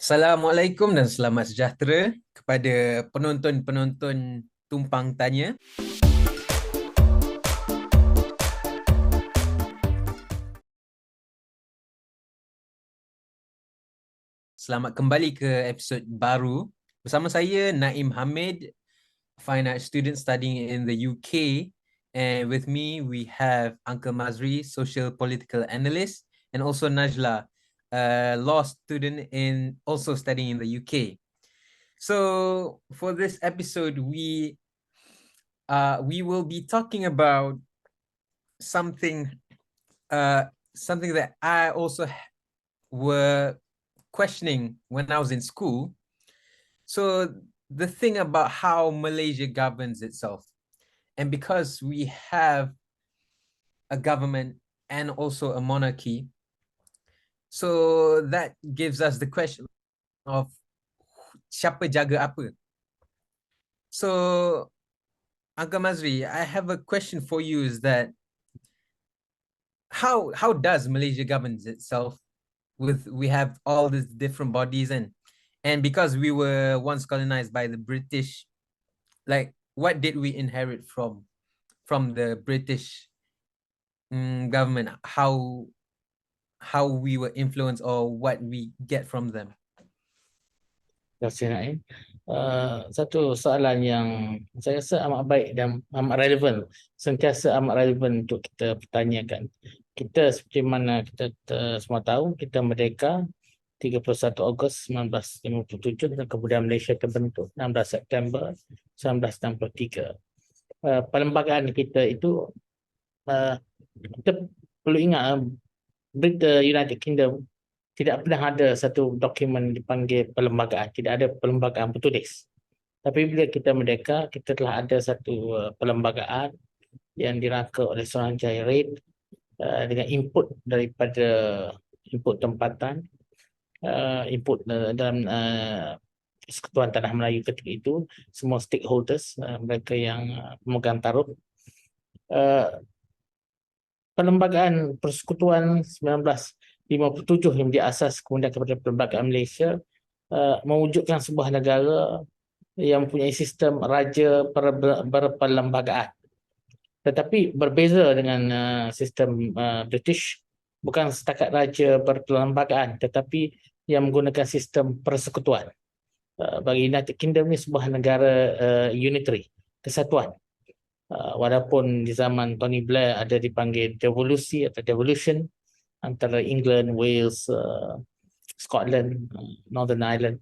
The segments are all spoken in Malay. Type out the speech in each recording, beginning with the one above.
Assalamualaikum dan selamat sejahtera kepada penonton-penonton Tumpang Tanya. Selamat kembali ke episod baru. Bersama saya Naim Hamid, fine art student studying in the UK, and with me we have Uncle Mazri, social political analyst, and also Najla, a law student in also studying in the UK. So for this episode, we will be talking about something something that I also were questioning when I was in school. So the thing about how Malaysia governs itself, and because we have a government and also a monarchy, so that gives us the question of siapa jaga apa. So Uncle Mazri, I have a question for you, is that how does Malaysia governs itself? We have all these different bodies, and because we were once colonized by the British, like what did we inherit from the British government? How we were influenced, or what we get from them? Terima kasih Naim. Satu soalan yang saya rasa amat baik dan amat relevan, sentiasa amat relevan untuk kita pertanyakan. Kita seperti mana kita semua tahu, kita merdeka 31 Ogos 1957 dan kemudian Malaysia terbentuk 16 September 1963. Perlembagaan kita itu, kita perlu ingat, United Kingdom tidak pernah ada satu dokumen dipanggil perlembagaan, tidak ada perlembagaan bertulis. Tapi bila kita merdeka, kita telah ada satu perlembagaan yang dirangka oleh Suruhanjaya Reid dengan input daripada input tempatan, input dalam Persekutuan Tanah Melayu ketika itu, semua stakeholders, mereka yang memegang taruh. Perlembagaan Persekutuan 1957 yang diasas kemudian kepada Perlembagaan Malaysia mewujudkan sebuah negara yang mempunyai sistem raja berperlembagaan. Tetapi berbeza dengan sistem British, bukan setakat raja berperlembagaan, tetapi yang menggunakan sistem persekutuan. Bagi United Kingdom ini sebuah negara unitary, kesatuan. Walaupun di zaman Tony Blair ada dipanggil devolusi atau devolution antara England, Wales, Scotland, Northern Ireland.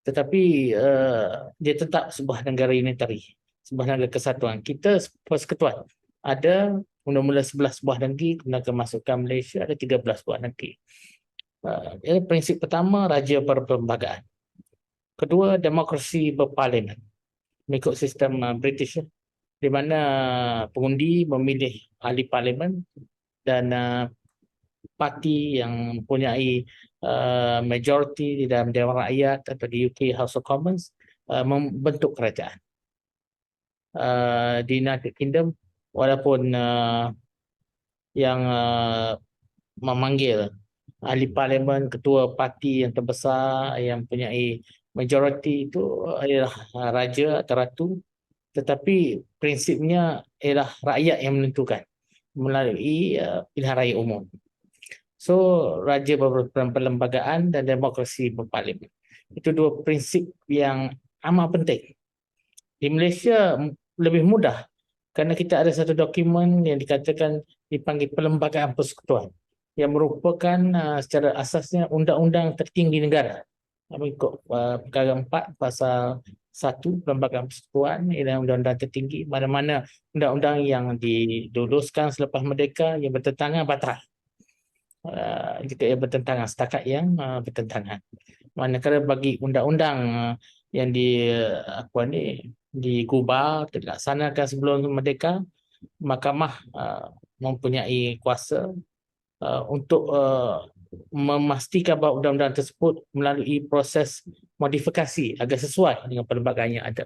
Tetapi dia tetap sebuah negara unitary, sebuah negara kesatuan. Kita persekutuan. Ada mula-mula 11 buah negeri, kemudian kemasukan Malaysia ada 13 buah negeri. Prinsip pertama, raja berperlembagaan. Kedua, demokrasi berparlimen. Mengikut sistem British, di mana pengundi memilih ahli parlimen dan parti yang mempunyai majority di dalam Dewan Rakyat atau di UK House of Commons membentuk kerajaan. Di United Kingdom, walaupun yang memanggil ahli parlimen, ketua parti yang terbesar yang mempunyai majority itu ialah raja atau ratu, tetapi prinsipnya ialah rakyat yang menentukan melalui pilihan raya umum. So, raja berperlembagaan dan demokrasi berparlimen. Itu dua prinsip yang amat penting. Di Malaysia lebih mudah kerana kita ada satu dokumen yang dikatakan dipanggil Perlembagaan Persekutuan yang merupakan secara asasnya undang-undang tertinggi negara. Mengikut perkara 4 pasal 1 Perlembagaan Persekutuan ialah undang-undang tertinggi, mana-mana undang-undang yang diluluskan selepas merdeka yang bertentangan batal. Jika ia bertentangan, setakat yang bertentangan. Manakala bagi undang-undang yang digubal, dilaksanakan sebelum merdeka, mahkamah mempunyai kuasa untuk memastikan bahawa undang-undang tersebut melalui proses modifikasi agar sesuai dengan perlembagaan yang ada.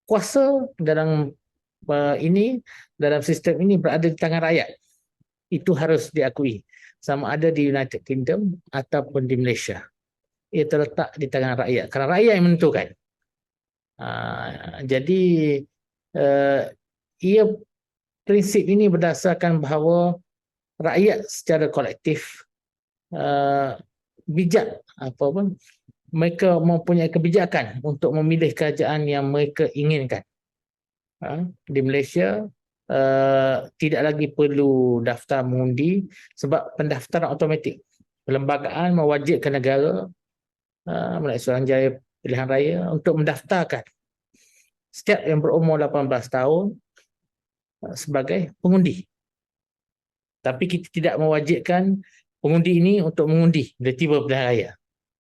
Kuasa dalam dalam sistem ini berada di tangan rakyat. Itu harus diakui. sama ada di United Kingdom ataupun di Malaysia. Ia terletak di tangan rakyat, kerana rakyat yang menentukan. Jadi ia prinsip ini berdasarkan bahawa rakyat secara kolektif bijak mereka mempunyai kebijakan untuk memilih kerajaan yang mereka inginkan. Di Malaysia tidak lagi perlu daftar mengundi sebab pendaftaran automatik. Perlembagaan mewajibkan negara melalui Suruhanjaya Pilihan Raya untuk mendaftarkan setiap yang berumur 18 tahun sebagai pengundi. Tapi kita tidak mewajibkan pengundi ini untuk mengundi bila tiba pilihan raya.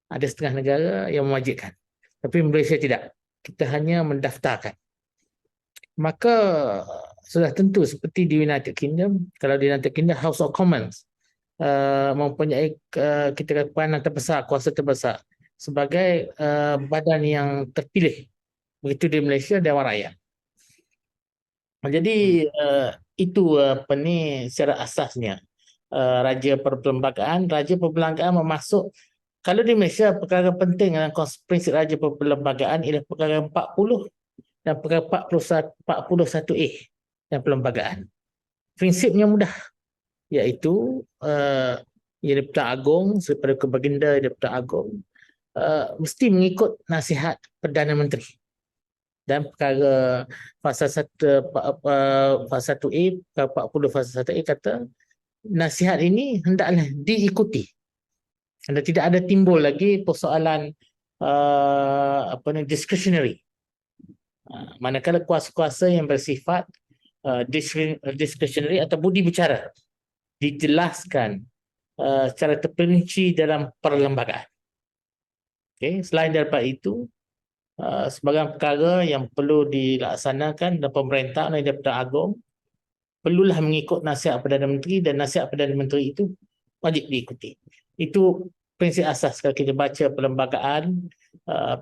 Ada setengah negara yang mewajibkan. Tapi Malaysia tidak. Kita hanya mendaftarkan. Maka sudah tentu seperti di United Kingdom, kalau di United Kingdom House of Commons mempunyai kita peranan terbesar, kuasa terbesar sebagai badan yang terpilih. Begitu di Malaysia Dewan Rakyat. Jadi itu secara asasnya raja perlembagaan memasuk. Kalau di Malaysia perkara penting dalam prinsip raja perlembagaan ialah perkara 40 dan perkara 41A dan perlembagaan. Prinsipnya mudah, iaitu Yang di-Pertuan Agong, daripada ke Baginda di-Pertuan Agong mesti mengikut nasihat Perdana Menteri. Dan perkara fasa 1A, perkara 40 fasa 1A kata nasihat ini hendaklah diikuti. Dan tidak ada timbul lagi persoalan discretionary. Manakala kuasa-kuasa yang bersifat discretionary atau budi bicara dijelaskan secara terperinci dalam perlembagaan. Okay. Selain daripada itu, sebagai perkara yang perlu dilaksanakan dan pemerintah dan Di-Pertuan Agong perlulah mengikut nasihat Perdana Menteri, dan nasihat Perdana Menteri itu wajib diikuti. Itu prinsip asas kalau kita baca perlembagaan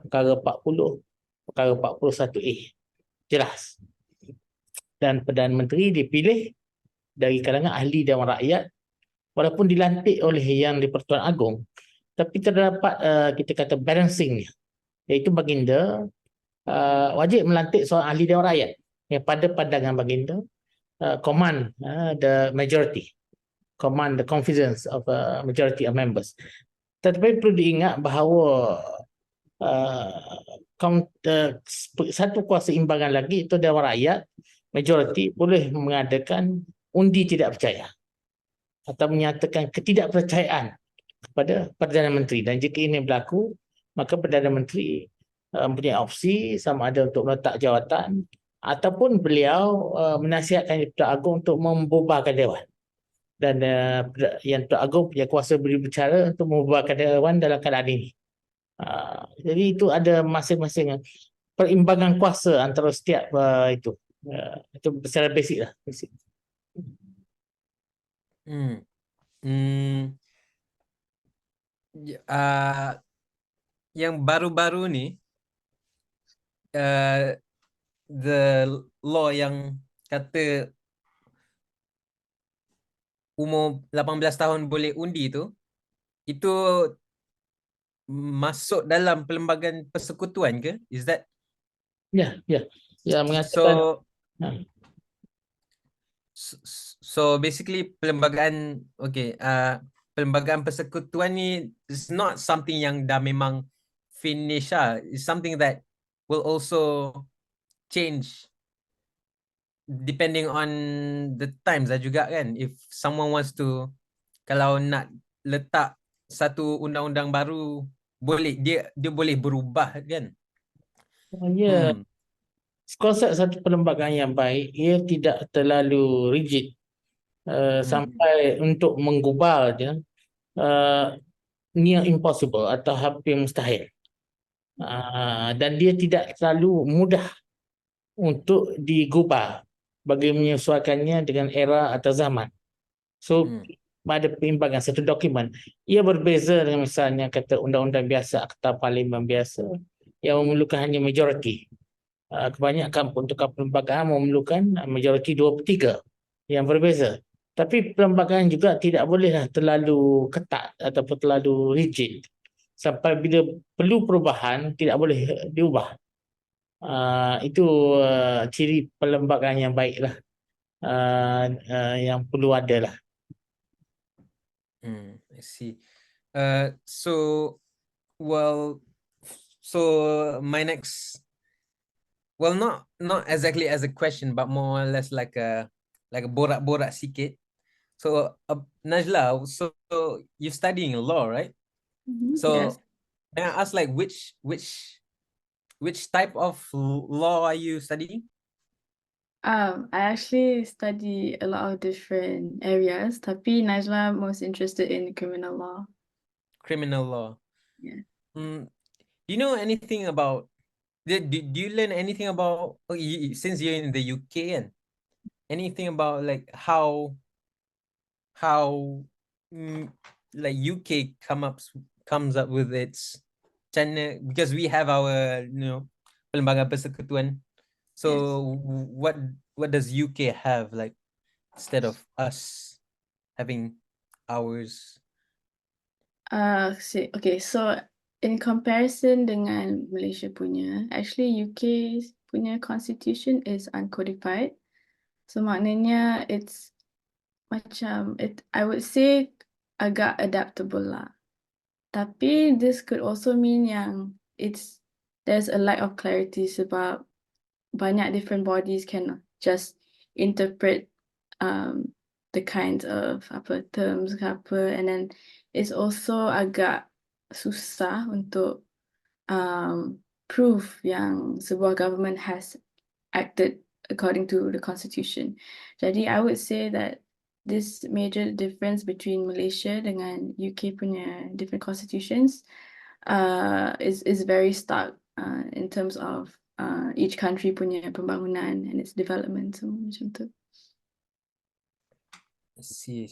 perkara 40, perkara 41A. Jelas. Dan Perdana Menteri dipilih dari kalangan ahli Dewan Rakyat walaupun dilantik oleh yang di-Pertuan Agong, tapi terdapat kita kata balancingnya, iaitu Baginda wajib melantik seorang ahli Dewan Rakyat yang pada pandangan Baginda command the majority, command the confidence of a majority of members. Tetapi perlu diingat bahawa satu kuasa imbangan lagi, itu Dewan Rakyat majority boleh mengadakan undi tidak percaya atau menyatakan ketidakpercayaan kepada Perdana Menteri. Dan jika ini berlaku, maka Perdana Menteri mempunyai opsi sama ada untuk meletak jawatan ataupun beliau menasihatkan Di-Pertuan Agong untuk membubarkan Dewan. Dan yang Di-Pertuan Agong punya kuasa berbicara untuk membubarkan Dewan dalam keadaan ini. Jadi itu ada masing-masing perimbangan kuasa antara setiap itu. Itu secara basic lah. Basic. Yang baru-baru ni the law yang kata umur 18 tahun boleh undi tu, itu masuk dalam Perlembagaan Persekutuan ke? Is that? Ya, mengatakan. So basically Perlembagaan Perlembagaan Persekutuan ni is not something yang dah memang finish lah. It's something that will also change depending on the times lah juga kan. If someone wants to, kalau nak letak satu undang-undang baru, boleh, dia boleh berubah kan. Ya. Konsep satu perlembagaan yang baik, ia tidak terlalu rigid sampai untuk menggubal dia near impossible atau hampir mustahil. Dan dia tidak terlalu mudah untuk digubal bagi menyesuaikannya dengan era atau zaman. So ada perimbangan satu dokumen. Ia berbeza dengan misalnya kata undang-undang biasa, akta parlimen biasa yang memerlukan hanya majoriti. Kebanyakan peruntukan perlembagaan memerlukan majoriti 2/3 yang berbeza. Tapi perlembagaan juga tidak bolehlah terlalu ketat ataupun terlalu rigid. Sampai bila perlu perubahan, tidak boleh diubah. Itu ciri perlembagaan yang baik lah. Yang perlu ada lah. I see. So, well, so my next, well, not exactly as a question, but more or less like a borak-borak sikit. So, Najla, so you're studying law, right? So, Yes. may I ask, like, which type of law are you studying? I actually study a lot of different areas, tapi Najla most interested in criminal law. Criminal law. Yeah. Do you know anything about, do you learn anything about, since you're in the UK, and anything about like how like UK comes up with its channel, because we have our Perlembagaan Persekutuan. So what does UK have, like, instead of us having ours? Okay, so in comparison dengan Malaysia punya, actually UK punya constitution is uncodified. So maknanya it's macam, I would say agak adaptable lah. Tapi this could also mean yang there's a lack of clarity sebab banyak different bodies can just interpret the kinds of terms ke apa, and then it's also agak susah untuk prove yang sebuah government has acted according to the constitution. Jadi I would say that this major difference between Malaysia dengan UK punya different constitutions is very stark in terms of each country punya pembangunan and its development, semua macam tu. I see.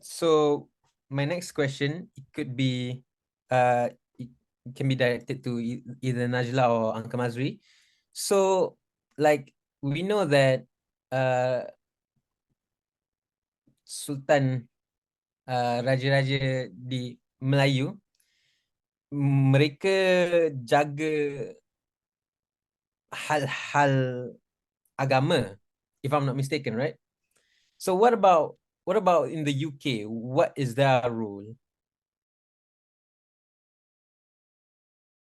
So my next question, it could be it can be directed to either Najla or Uncle Mazri. So, like, we know that Sultan, raja-raja di Melayu, mereka jaga hal-hal agama, if I'm not mistaken, right? So what about in the UK? What is their rule?